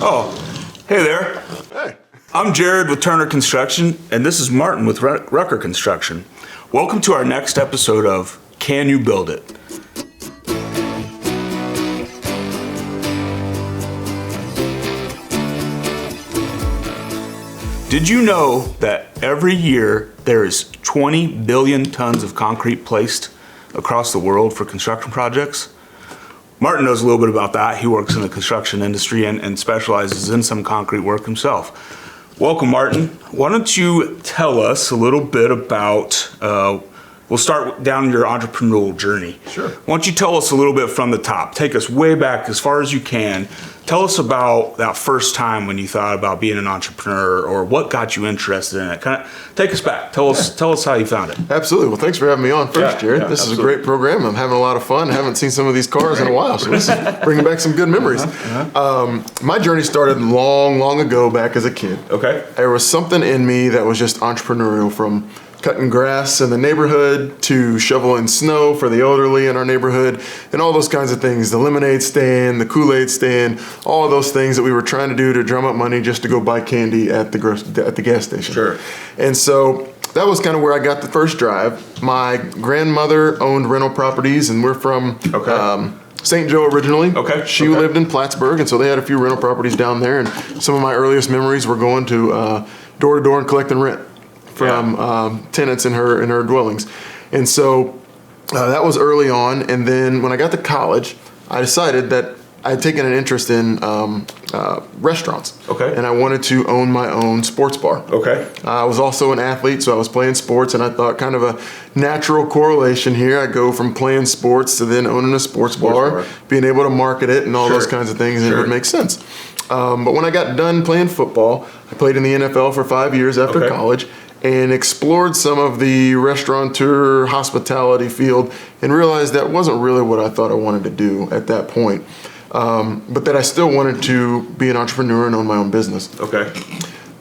Oh, hey there. Hey. I'm Jared with Turner Construction, and this is Martin with Rucker Construction. Welcome to our next episode of Can You Build It? Did you know that every year there is 20 billion tons of concrete placed across the world for construction projects? Martin knows a little bit about that. He works in the construction industry and specializes in some concrete work himself. Welcome, Martin. Why don't you tell us a little bit about, we'll start down your entrepreneurial journey. Sure. Why don't you tell us a little bit from the top? Take us way back as far as you can. Tell us about that first time when you thought about being an entrepreneur, or what got you interested in it. Kind of take us back. Tell us how you found it. Absolutely. Well, thanks for having me on first, Jared. This absolutely. is a great program. I'm having a lot of fun. I haven't seen some of these cars in a while, so this is bringing back some good memories. My journey started long ago, back as a kid. Okay. There was something in me that was just entrepreneurial, from cutting grass in the neighborhood to shoveling snow for the elderly in our neighborhood, and all those kinds of things. The lemonade stand, the Kool-Aid stand, all of those things that we were trying to do to drum up money just to go buy candy at the gas station. Sure. And so that was kind of where I got the first drive. My grandmother owned rental properties, and we're from St. Joe originally. Okay. She lived in Plattsburgh, and so they had a few rental properties down there. And some of my earliest memories were going to door to door and collecting rent from tenants in her dwellings. And so that was early on. And then when I got to college, I decided that I had taken an interest in restaurants. Okay. And I wanted to own my own sports bar. Okay. I was also an athlete, so I was playing sports, and I thought kind of a natural correlation here. I go from playing sports to then owning a sports bar, being able to market it and all those kinds of things, and it would make sense. But when I got done playing football, I played in the NFL for 5 years after college, and explored some of the restaurateur hospitality field, and realized that wasn't really what I thought I wanted to do at that point. But that I still wanted to be an entrepreneur and own my own business. Okay.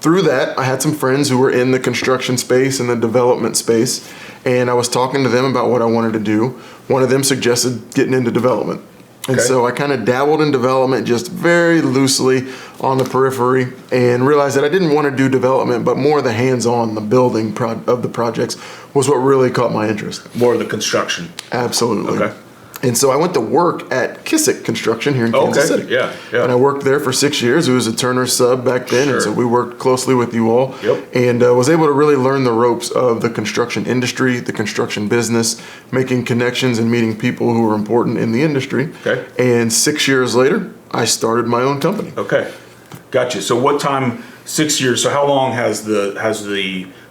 Through that, I had some friends who were in the construction space and the development space, and I was talking to them about what I wanted to do. One of them suggested getting into development. And so I kind of dabbled in development just very loosely on the periphery, and realized that I didn't want to do development, but more the hands-on, the building of the projects was what really caught my interest. More of the construction. Absolutely. Okay. And so I went to work at Kissick Construction here in Kansas City. Yeah. And I worked there for 6 years. It was a Turner sub back then, and so we worked closely with you all. And was able to really learn the ropes of the construction industry, the construction business, making connections and meeting people who were important in the industry. Okay. And 6 years later, I started my own company. Okay. Gotcha. So what time? 6 years. So how long has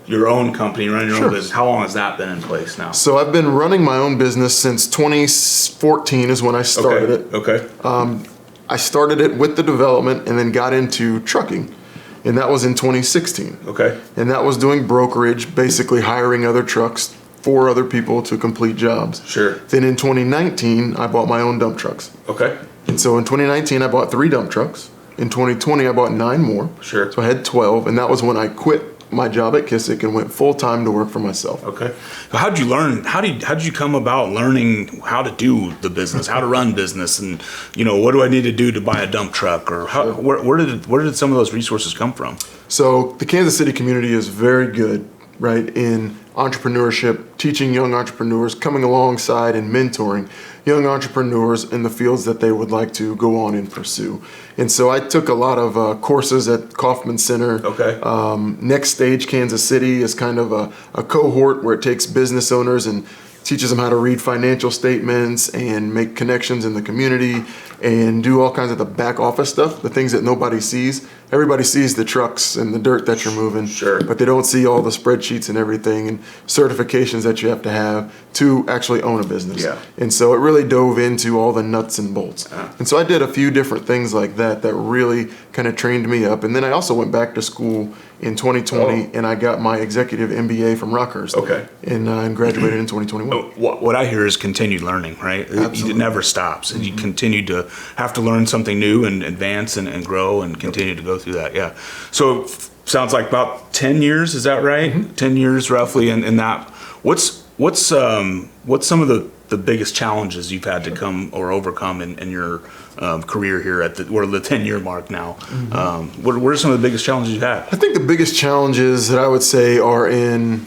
your own company, running your own business, how long has that been in place now? So I've been running my own business since 2014 is when I started it. Okay. I started it with the development and then got into trucking, and that was in 2016. Okay. And that was doing brokerage, basically hiring other trucks for other people to complete jobs. Sure. Then in 2019, I bought my own dump trucks. Okay. And so in 2019, I bought 3 dump trucks. In 2020, I bought 9 more. Sure. So I had 12, and that was when I quit my job at Kissick and went full-time to work for myself. Okay. So how'd you learn? How did you come about learning how to do the business, how to run business, and what do I need to do to buy a dump truck, or where did some of those resources come from? So the Kansas City community is very good, right, in entrepreneurship, teaching young entrepreneurs, coming alongside and mentoring young entrepreneurs in the fields that they would like to go on and pursue. And so I took a lot of courses at Kaufman Center. Okay. Next Stage Kansas City is kind of a cohort where it takes business owners and teaches them how to read financial statements and make connections in the community and do all kinds of the back office stuff, the things that nobody sees. Everybody sees the trucks and the dirt that you're moving, but they don't see all the spreadsheets and everything and certifications that you have to actually own a business. And so it really dove into all the nuts and bolts. And so I did a few different things like that really kind of trained me up. And then I also went back to school in 2020 and I got my executive MBA from Rockhurst. And graduated in 2021. What I hear is continued learning, right? Absolutely. It never stops. And you continue to have to learn something new and advance and grow and continue to go through that. Yeah. So sounds like about 10 years, is that right? 10 years roughly in that. What's some of the the biggest challenges you've had to come or overcome in your career here at we're the 10-year mark now. What are some of the biggest challenges you've had? I think the biggest challenges that I would say are in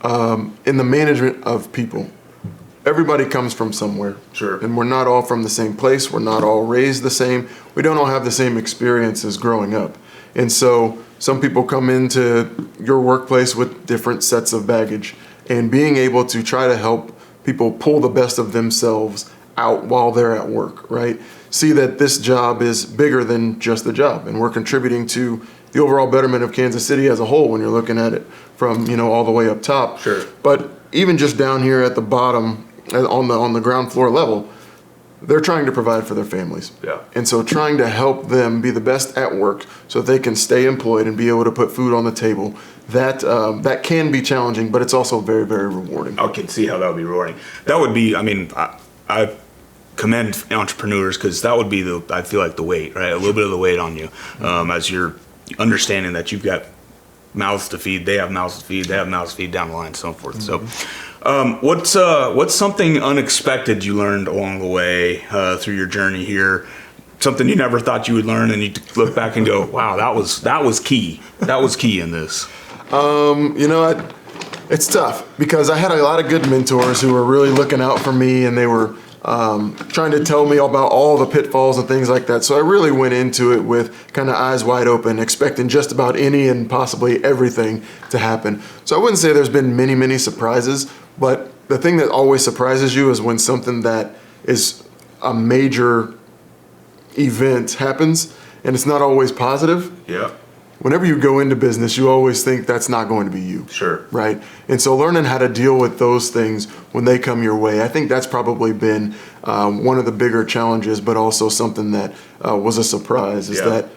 the management of people. Everybody comes from somewhere. Sure. And we're not all from the same place. We're not all raised the same. We don't all have the same experiences growing up. And so some people come into your workplace with different sets of baggage, and being able to try to help people pull the best of themselves out while they're at work, right? See that this job is bigger than just the job, and we're contributing to the overall betterment of Kansas City as a whole when you're looking at it from, all the way up top. Sure. But even just down here at the bottom, on the ground floor level, they're trying to provide for their families. Yeah. And so trying to help them be the best at work so that they can stay employed and be able to put food on the table, that can be challenging, but it's also very, very rewarding. I can see how that would be rewarding. That would be, I commend entrepreneurs, because that would be I feel like the weight, right? A little bit of the weight on you, as you're understanding that you've got mouths to feed, they have mouths to feed, they have mouths to feed down the line and so forth. So what's something unexpected you learned along the way through your journey here? Something you never thought you would learn, and you look back and go, wow, that was key. That was key in this. It's tough because I had a lot of good mentors who were really looking out for me, and they were trying to tell me about all the pitfalls and things like that. So I really went into it with kind of eyes wide open, expecting just about any and possibly everything to happen. So I wouldn't say there's been many, many surprises, but the thing that always surprises you is when something that is a major event happens, and it's not always positive. Yeah. Whenever you go into business, you always think that's not going to be you. Sure. Right? And so learning how to deal with those things when they come your way, I think that's probably been one of the bigger challenges, but also something that was a surprise, is that,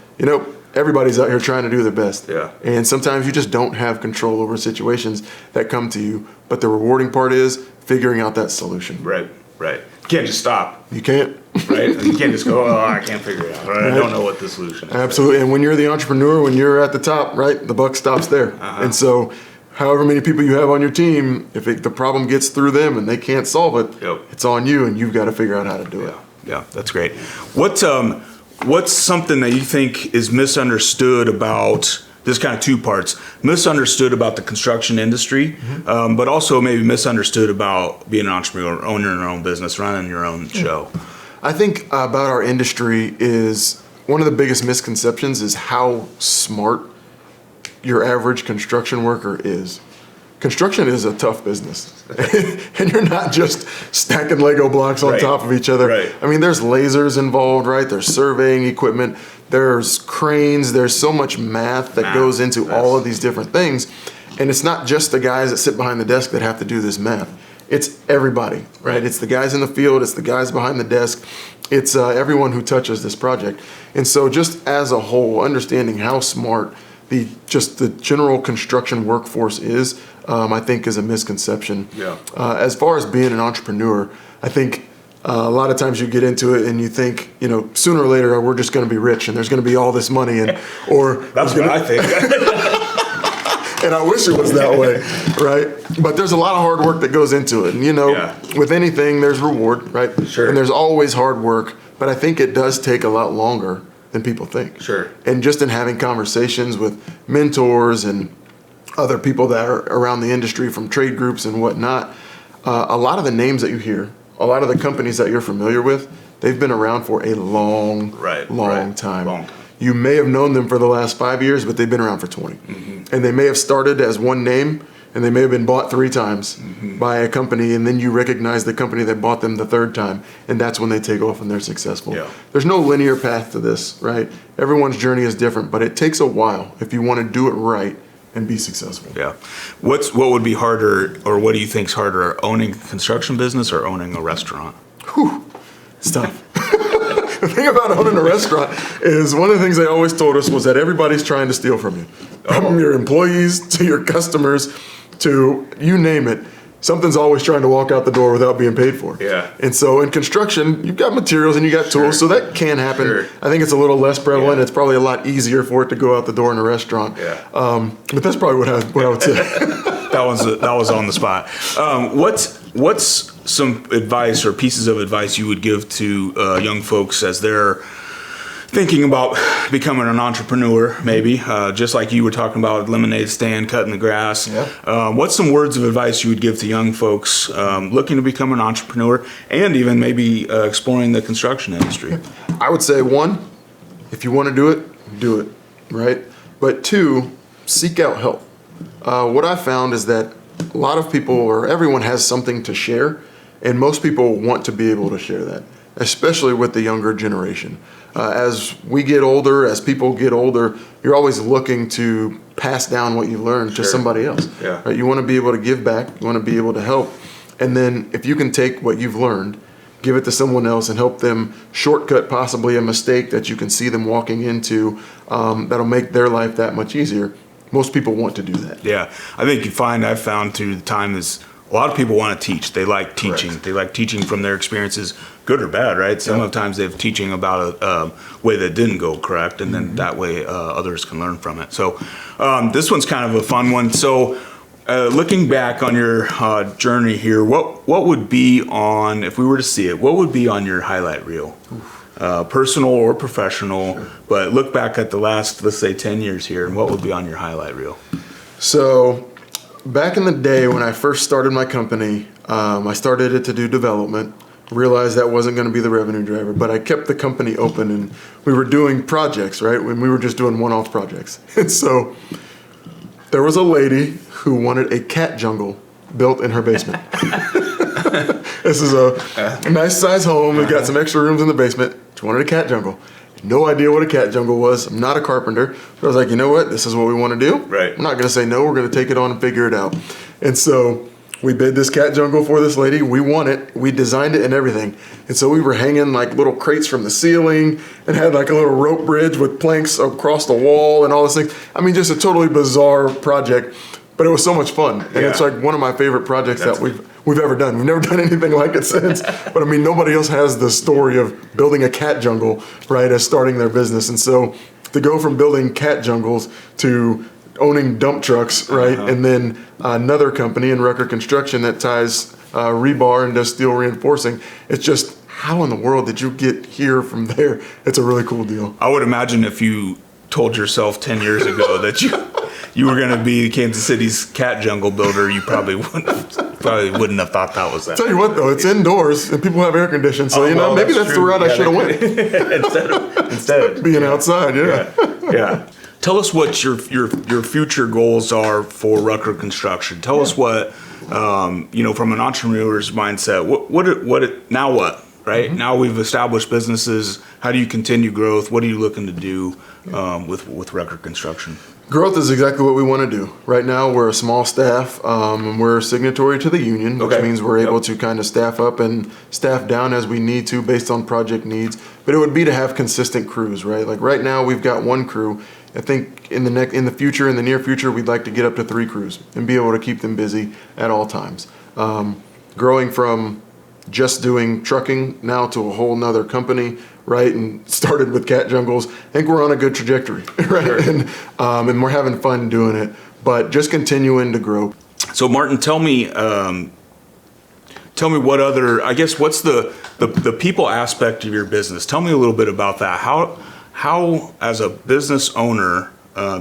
everybody's out here trying to do their best. Yeah. And sometimes you just don't have control over situations that come to you. But the rewarding part is figuring out that solution. Right. You can't just stop. You can't. Right? You can't just go, I can't figure it out. Right? I don't know what the solution is. Absolutely. And when you're the entrepreneur, when you're at the top, right, the buck stops there. And so however many people you have on your team, if the problem gets through them and they can't solve it, it's on you, and you've got to figure out how to do it. Yeah, that's great. What's something that you think is misunderstood about, this kind of two parts, misunderstood about the construction industry, but also maybe misunderstood about being an entrepreneur, owning your own business, running your own show? I think about our industry is one of the biggest misconceptions is how smart your average construction worker is. Construction is a tough business. And you're not just stacking Lego blocks on top of each other. Right. I mean, there's lasers involved, right? There's surveying equipment. There's cranes. There's so much math that goes into all of these different things. And it's not just the guys that sit behind the desk that have to do this math. It's everybody, right? It's the guys in the field. It's the guys behind the desk. It's everyone who touches this project. And so just as a whole, understanding how smart the general construction workforce is, I think is a misconception. Yeah. As far as being an entrepreneur, I think a lot of times you get into it and you think, sooner or later we're just going to be rich and there's going to be all this money, or that's what I think. And I wish it was that way, right? But there's a lot of hard work that goes into it, and with anything there's reward, right? Sure. And there's always hard work, but I think it does take a lot longer than people think. Sure. And just in having conversations with mentors and other people that are around the industry from trade groups and whatnot, a lot of the names that you hear, a lot of the companies that you're familiar with, they've been around for a long time. You may have known them for the last 5 years, but they've been around for 20. And they may have started as one name, and they may have been bought 3 times by a company, and then you recognize the company that bought them the 3rd time, and that's when they take off and they're successful. Yeah. There's no linear path to this, right? Everyone's journey is different, but it takes a while if you want to do it right and be successful. Yeah. What would be harder, or what do you think's harder, owning a construction business or owning a restaurant? It's tough. The thing about owning a restaurant is one of the things they always told us was that everybody's trying to steal from you. From your employees to your customers to you name it. Something's always trying to walk out the door without being paid for. Yeah. And so in construction, you've got materials and you got tools, so that can happen. Sure. I think it's a little less prevalent. Yeah. It's probably a lot easier for it to go out the door in a restaurant. Yeah. But that's probably what I would say. That was on the spot. What's some advice or pieces of advice you would give to young folks as they're thinking about becoming an entrepreneur, maybe, just like you were talking about lemonade stand, cutting the grass. Yeah. What's some words of advice you would give to young folks looking to become an entrepreneur and even maybe exploring the construction industry? I would say, one, if you want to do it, right? But two, seek out help. What I found is that a lot of people, or everyone, has something to share, and most people want to be able to share that, especially with the younger generation. As we get older, as people get older, you're always looking to pass down what you learned to somebody else. Yeah. Right? You want to be able to give back, you want to be able to help, and then if you can take what you've learned, give it to someone else and help them shortcut possibly a mistake that you can see them walking into, that'll make their life that much easier. Most people want to do that. Yeah, I think I've found through the time is a lot of people want to teach. They like teaching. Correct. They like teaching from their experiences, good or bad, right? Sometimes they're teaching about a way that didn't go correct, and then that way others can learn from it. So this one's kind of a fun one. So looking back on your journey here, what would be on, if we were to see it, what would be on your highlight reel? Personal or professional, but look back at the last, let's say, 10 years here, and what would be on your highlight reel? So back in the day when I first started my company, I started it to do development, realized that wasn't going to be the revenue driver, but I kept the company open and we were doing projects, right? When we were just doing one-off projects. And so there was a lady who wanted a cat jungle built in her basement. This is a nice size home. It got some extra rooms in the basement. She wanted a cat jungle. No idea what a cat jungle was. I'm not a carpenter. But I was like, you know what? This is what we want to do. Right. I'm not going to say no. We're going to take it on and figure it out. And so we bid this cat jungle for this lady. We won it. We designed it and everything. And so we were hanging like little crates from the ceiling and had like a little rope bridge with planks across the wall and all this things. I mean, just a totally bizarre project, but it was so much fun. And it's like one of my favorite projects that we've ever done. We've never done anything like it since. But I mean, nobody else has the story of building a cat jungle, right, as starting their business. And so to go from building cat jungles to owning dump trucks, right, and then another company in Rucker Construction that ties rebar and does steel reinforcing, it's just, how in the world did you get here from there? It's a really cool deal. I would imagine if you told yourself 10 years ago that you were going to be Kansas City's cat jungle builder, you probably wouldn't have thought that was that. Tell you what though, it's indoors and people have air conditioning, so maybe that's the route I should have went. instead of being outside. Yeah. Tell us what your future goals are for Rucker Construction. Tell us what from an entrepreneur's mindset. Now what? Right? Now we've established businesses. How do you continue growth? What are you looking to do with Rucker Construction? Growth is exactly what we want to do. Right now, we're a small staff, and we're signatory to the union, which means we're able to kind of staff up and staff down as we need to based on project needs. But it would be to have consistent crews, right? Like right now, we've got one crew. I think in the near future, we'd like to get up to 3 crews and be able to keep them busy at all times. Growing from just doing trucking now to a whole nother company, right? And started with cat jungles. I think we're on a good trajectory, right? Sure. And we're having fun doing it, but just continuing to grow. So Martin, tell me what other, I guess, what's the people aspect of your business? Tell me a little bit about that. How as a business owner,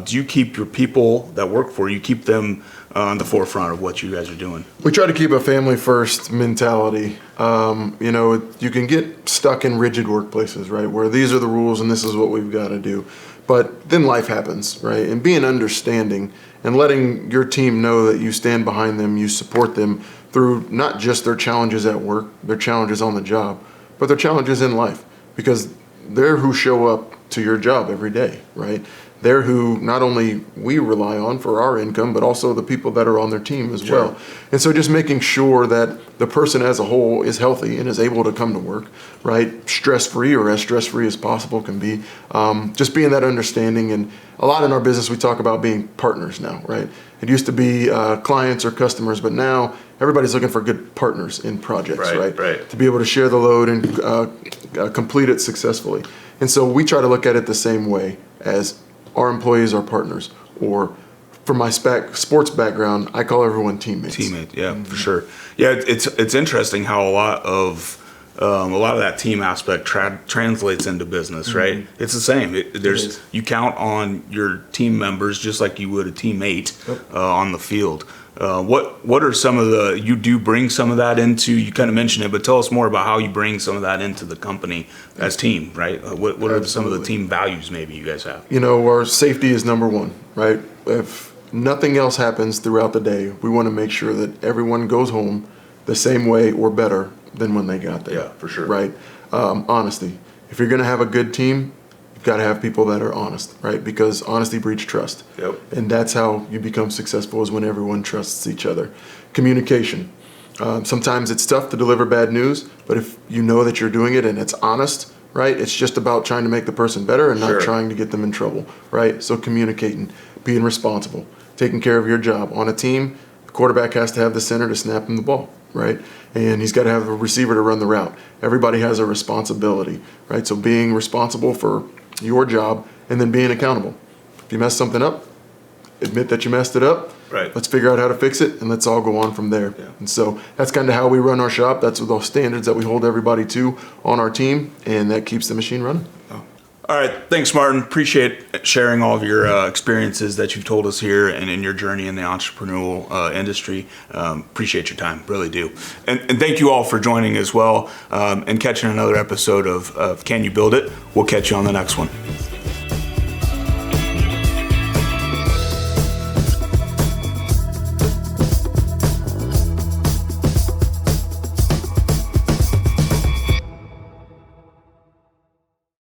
do you keep your people that work for you, keep them on the forefront of what you guys are doing? We try to keep a family first mentality. You can get stuck in rigid workplaces, right? Where these are the rules and this is what we've got to do. But then life happens, right? And being understanding and letting your team know that you stand behind them, you support them through not just their challenges at work, their challenges on the job, but their challenges in life, because they're who show up to your job every day, right? They're who not only we rely on for our income, but also the people that are on their team as well. And so just making sure that the person as a whole is healthy and is able to come to work, right? Stress-free, or as stress-free as possible can be. Just being that understanding. And a lot in our business, we talk about being partners now, right? It used to be clients or customers, but now everybody's looking for good partners in projects, right? To be able to share the load and complete it successfully. And so we try to look at it the same way as our employees are partners, or from my sports background, I call everyone teammates. Teammate, yeah, for sure. Yeah, it's interesting how a lot of that team aspect translates into business, right? It's the same. You count on your team members just like you would a teammate on the field. What are some of you do bring some of that into? You kind of mentioned it, but tell us more about how you bring some of that into the company as team, right? What are some of the team values maybe you guys have? Our safety is number one, right? If nothing else happens throughout the day, we want to make sure that everyone goes home the same way or better than when they got there. Yeah, for sure. Right? Honesty. If you're going to have a good team, you've got to have people that are honest, right? Because honesty breeds trust. Yep. And that's how you become successful, is when everyone trusts each other. Communication. Sometimes it's tough to deliver bad news, but if you know that you're doing it and it's honest, right? It's just about trying to make the person better and not trying to get them in trouble, right? So communicating, being responsible, taking care of your job. On a team, the quarterback has to have the center to snap him the ball, right? And he's got to have a receiver to run the route. Everybody has a responsibility, right? So being responsible for your job and then being accountable. If you mess something up, admit that you messed it up. Right. Let's figure out how to fix it, and let's all go on from there. Yeah. And so that's kind of how we run our shop. That's those standards that we hold everybody to on our team, and that keeps the machine running. All right. Thanks, Martin. Appreciate sharing all of your experiences that you've told us here and in your journey in the entrepreneurial industry. Appreciate your time. Really do. And thank you all for joining as well and catching another episode of Can You Build It? We'll catch you on the next one.